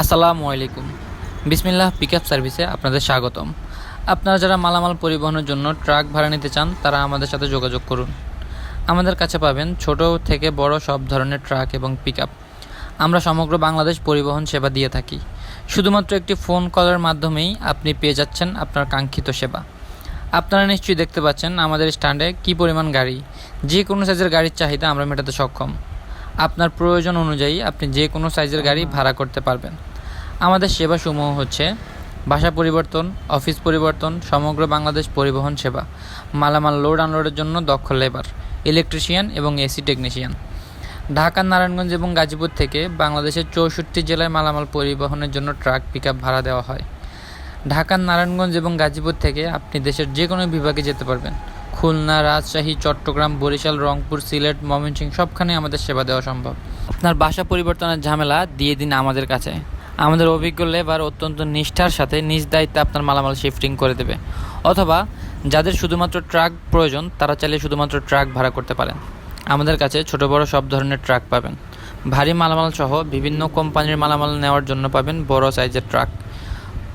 আসসালামু আলাইকুম। বিসমিল্লাহ পিকআপ সার্ভিসে আপনাদের স্বাগতম। আপনারা যারা মালামাল পরিবহনের জন্য ট্রাক ভাড়া নিতে চান তারা আমাদের সাথে যোগাযোগ করুন। আমাদের কাছে পাবেন ছোট থেকে বড় সব ধরনের ট্রাক এবং পিকআপ। আমরা সমগ্র বাংলাদেশ পরিবহন সেবা দিয়ে থাকি। শুধুমাত্র একটি ফোন কলের মাধ্যমেই আপনি পেয়ে যাচ্ছেন আপনার কাঙ্ক্ষিত সেবা। আপনারা নিশ্চয়ই দেখতে পাচ্ছেন আমাদের স্ট্যান্ডে কী পরিমাণ গাড়ি। যে কোনো সাইজের গাড়ির চাহিদা আমরা মেটাতে সক্ষম। আপনার প্রয়োজন অনুযায়ী আপনি যে কোনো সাইজের গাড়ি ভাড়া করতে পারবেন। আমাদের সেবাসমূহ হচ্ছে ভাষা পরিবর্তন, অফিস পরিবর্তন, সমগ্র বাংলাদেশ পরিবহন সেবা, মালামাল লোড আনলোডের জন্য দক্ষ লেবার, ইলেকট্রিশিয়ান এবং এসি টেকনিশিয়ান। ঢাকা, নারায়ণগঞ্জ এবং গাজীপুর থেকে বাংলাদেশের 64 জেলায় মালামাল পরিবহনের জন্য ট্রাক পিকআপ ভাড়া দেওয়া হয়। ঢাকার নারায়ণগঞ্জ এবং গাজীপুর থেকে আপনি দেশের যে কোনো বিভাগে যেতে পারবেন। খুলনা, রাজশাহী, চট্টগ্রাম, বরিশাল, রংপুর, সিলেট, ময়মনসিংহ সবখানে আমাদের সেবা দেওয়া সম্ভব। আপনার বাসা পরিবর্তনের ঝামেলা দিয়ে দিন আমাদের কাছে। আমাদের অভিজ্ঞ লেবার অত্যন্ত নিষ্ঠার সাথে নিজ দায়িত্বে আপনার মালামাল শিফটিং করে দেবে। অথবা যাদের শুধুমাত্র ট্রাক প্রয়োজন তারা চাইলে শুধুমাত্র ট্রাক ভাড়া করতে পারেন। আমাদের কাছে ছোট বড় সব ধরনের ট্রাক পাবেন। ভারী মালামাল সহ বিভিন্ন কোম্পানির মালামাল নেওয়ার জন্য পাবেন বড় সাইজের truck.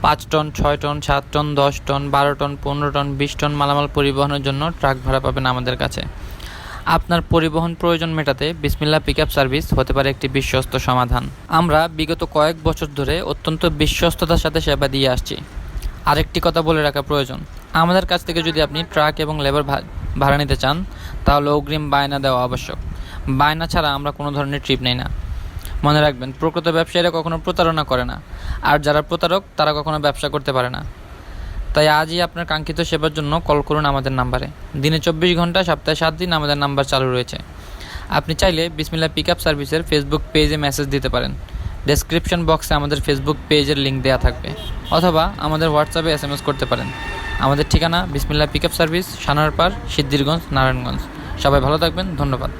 5 ton, 6 ton, 7 ton, 10 ton, 12 ton, 15 ton, 20 ton মালামাল পরিবহনের জন্য ট্রাক ভাড়া পাবেন আমাদের কাছে। আপনার পরিবহন প্রয়োজন মেটাতে বিসমিল্লাহ পিকআপ সার্ভিস হতে পারে একটি বিশ্বস্ত সমাধান। আমরা বিগত কয়েক বছর ধরে অত্যন্ত বিশ্বস্ততার সাথে সেবা দিয়ে আসছি। আরেকটি কথা বলে রাখা প্রয়োজন, আমাদের কাছ থেকে যদি আপনি ট্রাক এবং লেবার ভাড়া নিতে চান তাহলে অগ্রিম বায়না দেওয়া আবশ্যক। বায়না ছাড়া আমরা কোনো ধরনের ট্রিপ নেই না। মনে রাখবেন, প্রকৃত ব্যবসায়ীরা কখনো প্রতারণা করে না, আর যারা প্রতারক তারা কখনো ব্যবসা করতে পারে না। তাই আজই আপনার কাঙ্ক্ষিত সেবার জন্য কল করুন আমাদের নাম্বারে। দিনে 24 ঘন্টা, সপ্তাহে 7 দিন আমাদের নাম্বার চালু রয়েছে। আপনি চাইলে বিসমিল্লাহ পিকআপ সার্ভিসের ফেসবুক পেজে মেসেজ দিতে পারেন। ডেসক্রিপশন বক্সে আমাদের ফেসবুক পেজের লিঙ্ক দেওয়া থাকবে, অথবা আমাদের হোয়াটসঅ্যাপে SMS করতে পারেন। আমাদের ঠিকানা বিসমিল্লাহ পিকআপ সার্ভিস, সানোয়ারপাড়, সিদ্ধিরগঞ্জ, নারায়ণগঞ্জ। সবাই ভালো থাকবেন, ধন্যবাদ।